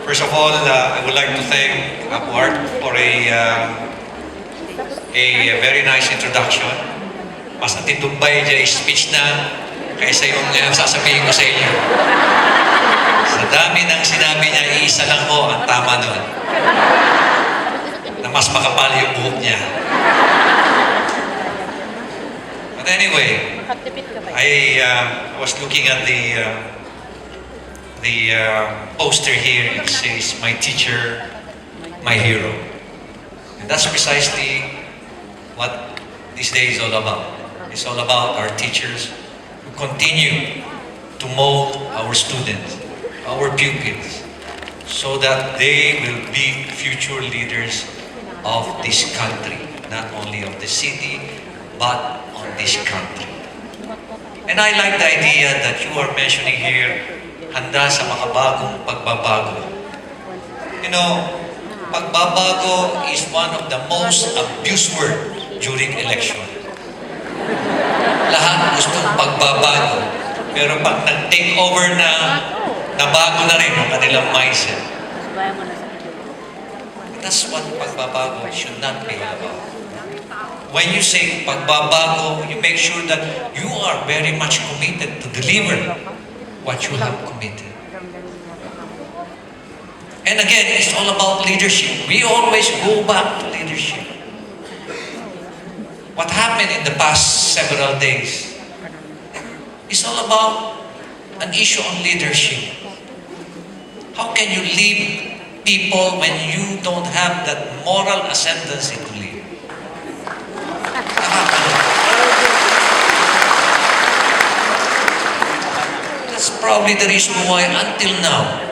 First of all, I would like to thank Upward for a very nice introduction. Mas natitumbay dyan yung speech na kaysa yung sasabihin ko sa inyo. Sa dami ng sinabi niya, iisa lang ho ang tama nun. Na mas makapal yung buhok niya. But anyway, I was looking at the poster here. It says, "My teacher, my hero." And that's precisely what this day is all about. It's all about our teachers who continue to mold our students, our pupils, so that they will be future leaders of this country, not only of the city, but of this country. And I like the idea that you are mentioning here, handa sa makabagong pagbabago. You know, pagbabago is one of the most abused word during election. Lahat gustong pagbabago, pero pag nag-take over na, nabago na rin ang kanilang mindset. That's what pagbabago should not be about. When you say pagbabago, you make sure that you are very much committed to deliver what you have committed. And again, it's all about leadership. We always go back to leadership. What happened in the past several days is all about an issue on leadership. How can you lead people when you don't have that moral ascendancy to lead? That's probably the reason why until now,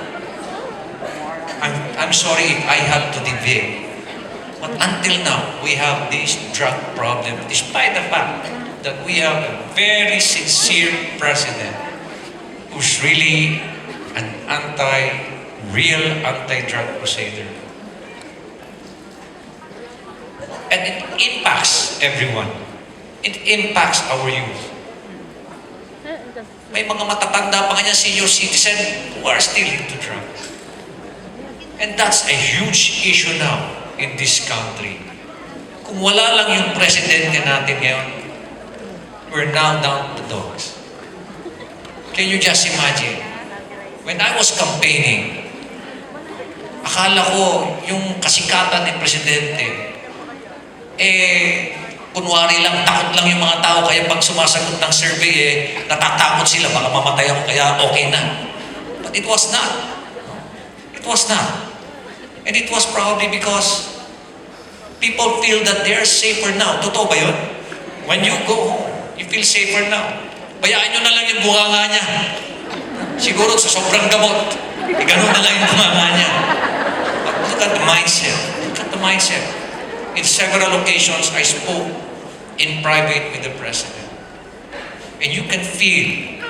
I'm sorry if I have to deviate, but until now, we have this drug problem, despite the fact that we have a very sincere president who's really an real anti-drug crusader. And it impacts everyone. It impacts our youth. May mga matatanda pa kanya senior citizen who are still into drugs. And that's a huge issue now in this country. Kung wala lang yung presidente natin ngayon, we're now down to dogs. Can you just imagine? When I was campaigning, akala ko yung kasikatan ni presidente, kunwari lang, takot lang yung mga tao, kaya pag sumasagot ng survey, natatakot sila, baka mamatay ako, kaya okay na. But it was not. It was not. And it was probably because people feel that they're safer now. Totoo ba yun? When you go home, you feel safer now. Bayaan nyo na lang yung bunganga niya. Siguro sa sobrang gamot, ganun na lang yung bunganga niya. But look at the mindset. Look at the mindset. In several occasions, I spoke in private with the president. And you can feel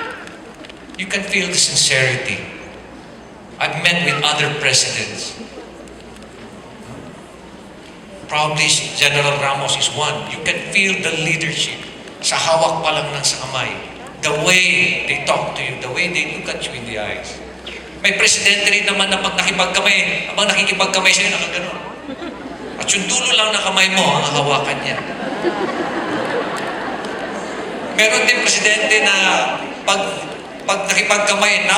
the sincerity. I've met with other presidents. Probably General Ramos is one. You can feel the leadership sa hawak pa lang ng sa kamay. The way they talk to you, the way they look at you in the eyes. May presidente rin naman na pag habang nakikipagkamay sa'yo, nakaganon. At yung dulo lang na kamay mo, ang hawakan niya. Meron din presidente na pag nakipagkamay,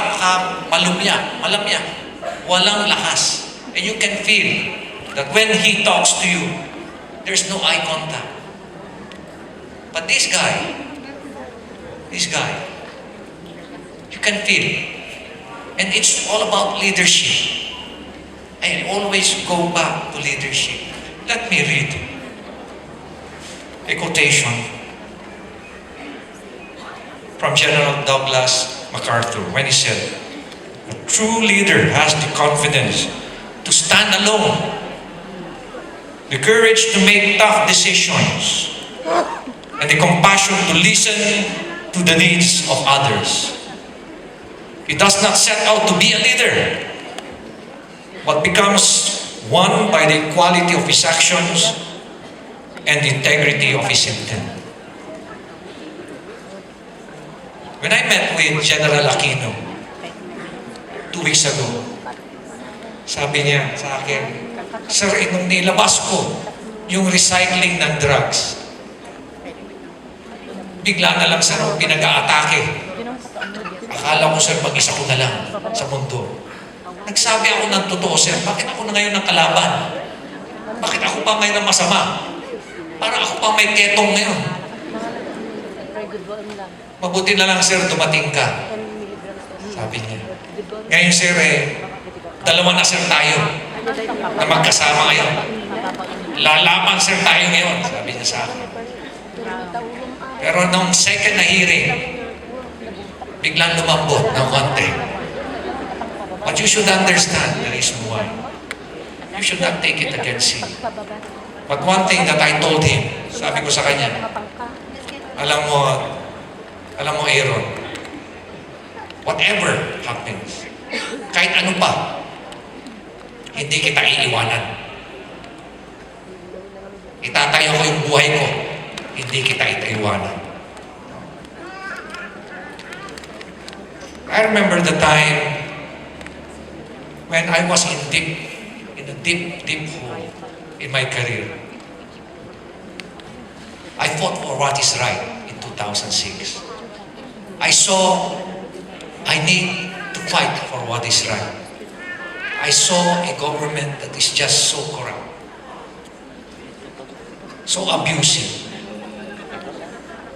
malamya, walang lakas. And you can feel that when he talks to you, there's no eye contact. But this guy, you can feel. And it's all about leadership. I always go back to leadership. Let me read a quotation from General Douglas MacArthur when he said, "A true leader has the confidence to stand alone, the courage to make tough decisions, and the compassion to listen to the needs of others. He does not set out to be a leader, but becomes one by the quality of his actions and the integrity of his intent." When I met with General Aquino 2 weeks ago, Sabi niya sa akin, Sir, nung nilabas ko yung recycling ng drugs, bigla na lang sir, pinag-aatake. Akala ko sir, mag-isa ko na lang sa mundo. Nagsabi ako ng totoo sir, bakit ako na ngayon ng kalaban? Bakit ako pa may na masama? Para ako pa may ketong ngayon. Mabuti na lang sir, dumating ka. Sabi niya. Ngayon sir, dalawa na sir tayo na magkasama ngayon. Lalaban sir tayo ngayon, sabi niya sa akin. Pero nung second na hearing, biglang lumambot ng konti. But you should understand the reason why. You should not take it against him. But one thing that I told him, sabi ko sa kanya, alam mo Aaron, whatever happens, kahit ano pa, hindi kita iiwanan. Itatayo ko yung buhay ko, hindi kita itaiwanan. I remember the time when I was in a deep hole in my career. I fought for what is right in 2006. I saw I need to fight for what is right. I saw a government that is just so corrupt, so abusive,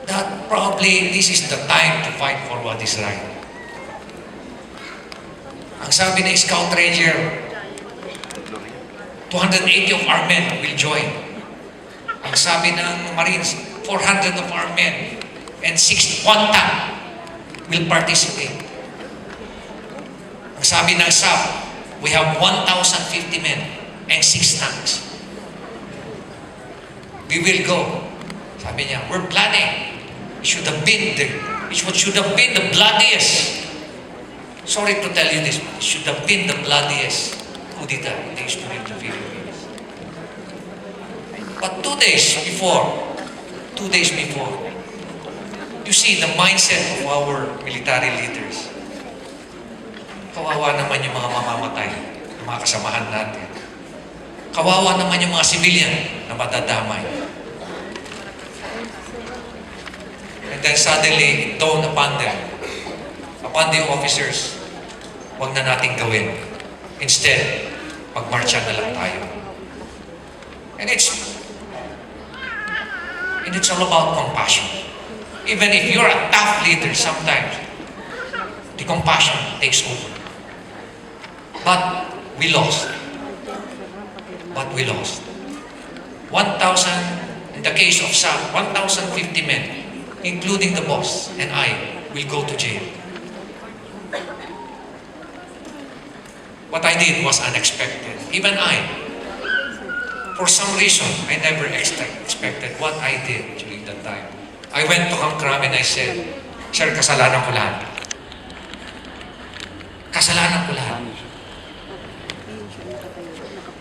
that probably this is the time to fight for what is right. Ang sabi ng Scout Ranger, 280 of our men will join. Ang sabi ng Marines, 400 of our men and 1 tank will participate. Ang sabi ng SAP, we have 1,050 men and 6 tanks. We will go. Sabi niya, we're planning. It should have been the bloodiest. Sorry to tell you this, it should have been the bloodiest coup d'etat in the history of the Philippines. But 2 days before, you see the mindset of our military leaders. Kawawa naman yung mga mamamatay, yung mga kasamahan natin. Kawawa naman yung mga civilian na madadamay. And then suddenly, it dawned upon them, upon the officers, huwag na nating gawin. Instead, magmarcha na lang tayo. And it's all about compassion. Even if you're a tough leader, sometimes the compassion takes over. But we lost. 1,000, in the case of SAP, 1,050 men, including the boss and I, will go to jail. What I did was unexpected. Even I, for some reason, I never expected what I did during that time. I went to Kamkram and I said, Sir, kasalanan ko lahat. Kasalanan ko lahat.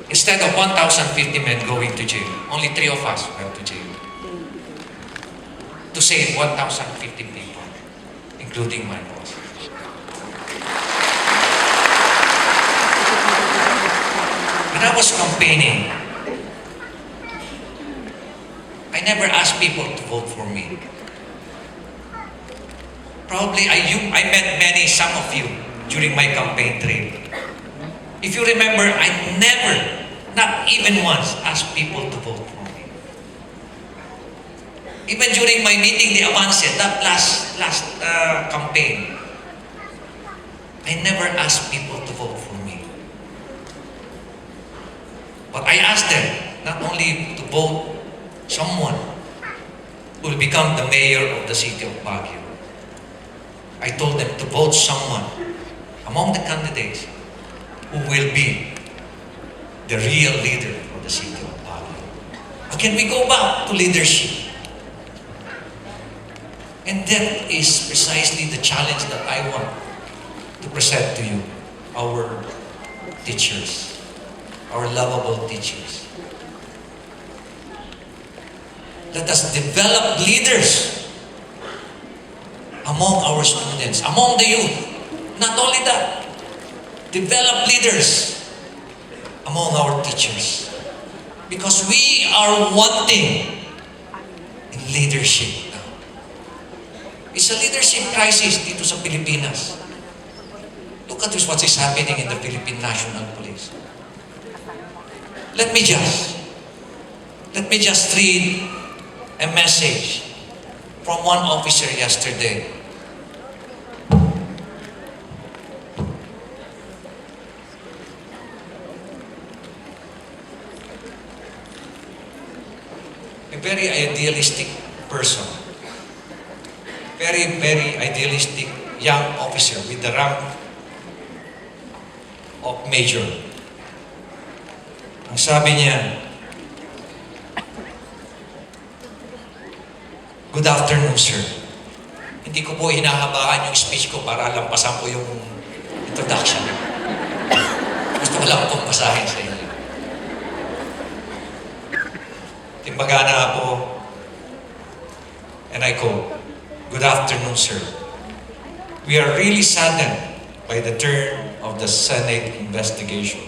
Instead of 1,050 men going to jail, only 3 of us went to jail. To save 1,050 people, including my boss. When I was campaigning, I never asked people to vote for me. Probably I met some of you during my campaign trail. If you remember, I never, not even once, asked people to vote for me. Even during my meeting, the Avance, that last campaign, I never asked people to vote for me. But I asked them not only to vote someone who will become the mayor of the city of Baguio. I told them to vote someone among the candidates who will be the real leader of the city of Baguio. Again, we go back to leadership. And that is precisely the challenge that I want to present to you, our teachers, our lovable teachers. Let us develop leaders among our students, among the youth. Not only that, develop leaders among our teachers. Because we are wanting in leadership now. It's a leadership crisis dito sa Pilipinas. Look at what is happening in the Philippine National Police. Let me just read a message from one officer yesterday. A very idealistic person. Very, very idealistic young officer with the rank of major. Ang sabi niya, "Good afternoon, sir." Hindi ko po hinahabaan yung speech ko para lampasan ko yung introduction. Gusto ko lang pong basahin sa inyo. Timbaga na po, and I quote, "Good afternoon, sir. We are really saddened by the turn of the Senate investigation.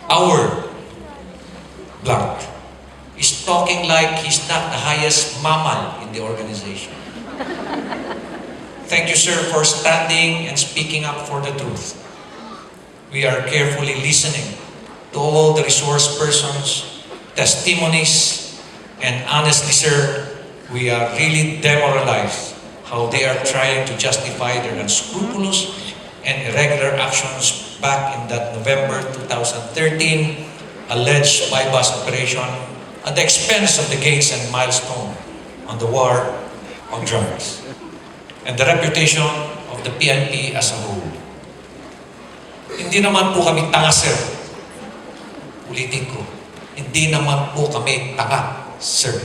Our blank is talking like he's not the highest mammal in the organization. Thank you, sir, for standing and speaking up for the truth. We are carefully listening to all the resource persons, testimonies, and honestly, sir, we are really demoralized how they are trying to justify their unscrupulous and irregular actions back in that November 2013 alleged bypass operation at the expense of the gates and milestone on the war on drugs and the reputation of the PNP as a whole. Hindi naman po kami tanga, sir. Ulitin ko, hindi naman po kami tanga, sir.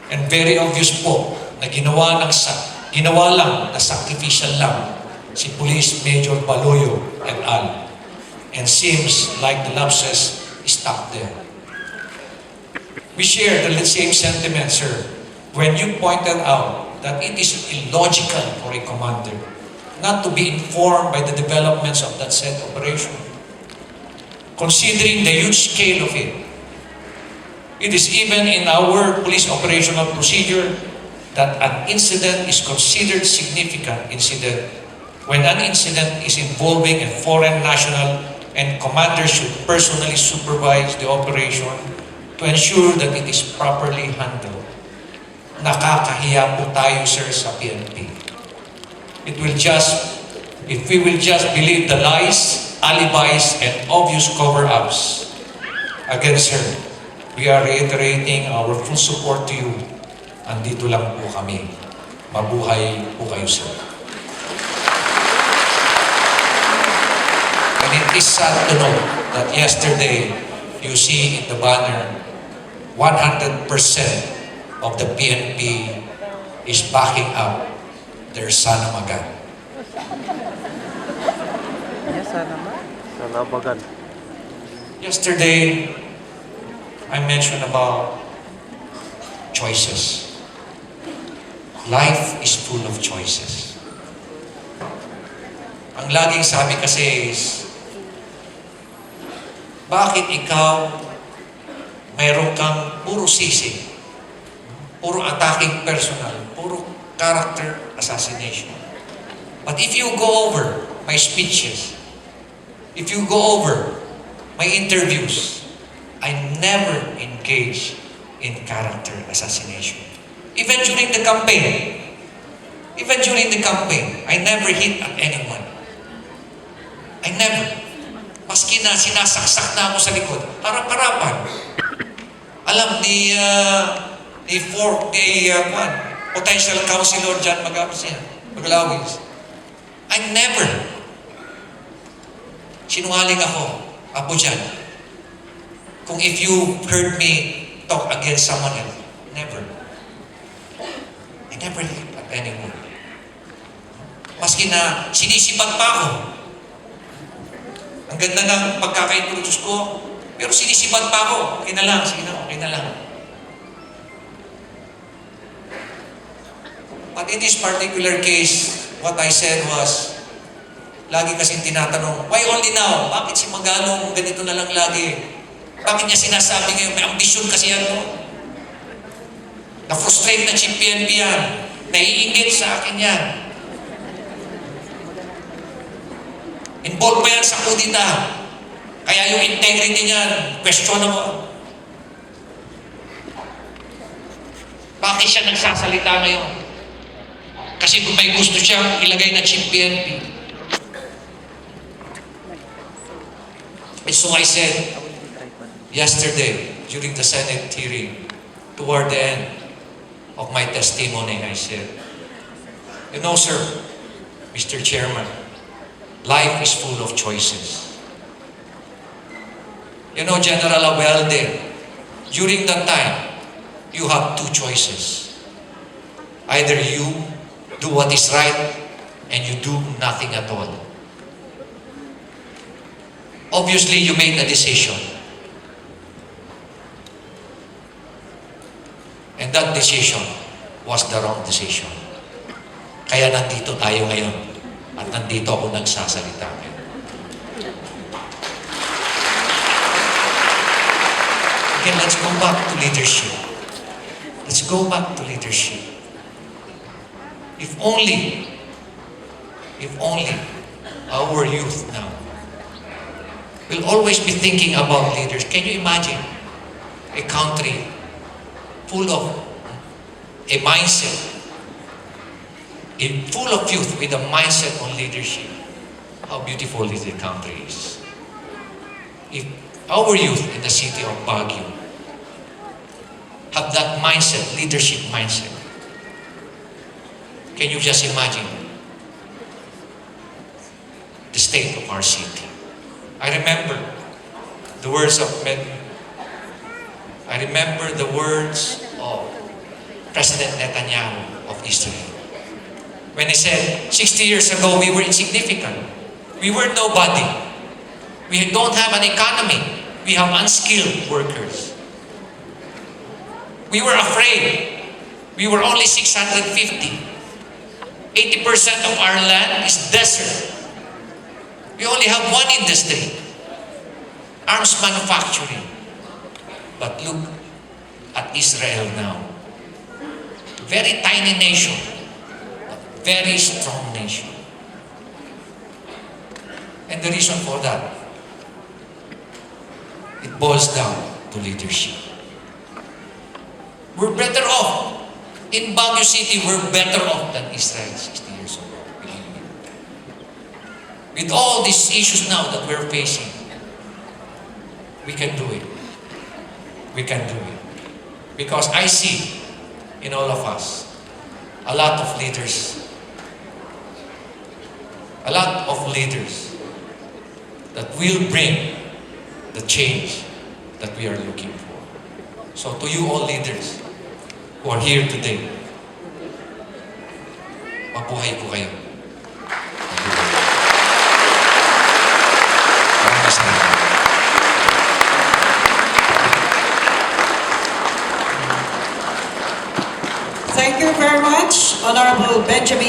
And very obvious po na ginawa lang na sacrificial lang si Police Major Baloyo et al. And seems like the lapses stopped there. We share the same sentiment, sir, when you pointed out that it is illogical for a commander not to be informed by the developments of that said operation. Considering the huge scale of it, it is even in our police operational procedure that an incident is considered significant incident when an incident is involving a foreign national and commander should personally supervise the operation to ensure that it is properly handled. Nakakahiya po tayo, sir, sa PNP. If we will just believe the lies, alibis, and obvious cover-ups. Again, sir, we are reiterating our full support to you. Andito lang po kami. Mabuhay po kayo, sir. And it is sad to know that yesterday, you see in the banner, 100% of the PNP is backing up their Sana Magan. Yes, Sana Magan. Yesterday, I mentioned about choices. Life is full of choices. Ang laging sabi kasi is, bakit ikaw mayroon kang puro sisi, puro attacking personal, puro character assassination? But if you go over my speeches, if you go over my interviews, I never engage in character assassination. Even during the campaign, I never hit at anyone. I never. Maski na sinasaksak na ako sa likod, harap-harapan. Alam ni potential councilor John Magalawis. I never. Sinungaling ako, Apo John. Kung if you heard me talk against someone else, never. I never hit at anyone. Maski na sinisipat pa ako. Ang ganda ng pagkaka-introduce ko, pero sinisipat pa ako. Okay na lang, sige na, okay na lang. But in this particular case, what I said was, Lagi kasing tinatanong, why only now? Bakit si Magalong ganito na lang lagi? Bakit niya sinasabi ngayon? May ambisyon kasi yan, no? Na-frustrate na Chief PNP yan. Naiingit sa akin yan. Involved pa yan sa kudita. Kaya yung integrity niyan, questionable. Bakit siya nagsasalita ngayon? Kasi kung may gusto siyang ilagay na Chief PNP. And so I said, yesterday, during the Senate hearing, toward the end of my testimony, I said, you know, sir, Mr. Chairman, life is full of choices. You know, General Abelde, during that time, you have two choices. Either you do what is right and you do nothing at all. Obviously, you made a decision. And that decision was the wrong decision. Kaya nandito tayo ngayon at nandito ako nagsasalita ngayon. Again, let's go back to leadership. Let's go back to leadership. If only our youth now will always be thinking about leaders. Can you imagine a country full of a mindset, full of youth with a mindset on leadership? How beautiful this country is. If our youth in the city of Baguio have that mindset, leadership mindset, can you just imagine the state of our city? I remember the words of President Netanyahu of Israel. When he said, 60 years ago, we were insignificant. We were nobody. We don't have an economy. We have unskilled workers. We were afraid. We were only 650. 80% of our land is desert. We only have one industry, arms manufacturing. But look at Israel now. Very tiny nation, but very strong nation. And the reason for that, it boils down to leadership. We're better off. In Baguio City, we're better off than Israel 60 years ago. Believe me. With all these issues now that we're facing, we can do it. We can do it. Because I see in all of us a lot of leaders that will bring the change that we are looking for. So to you all leaders who are here today, mabuhay po kayo.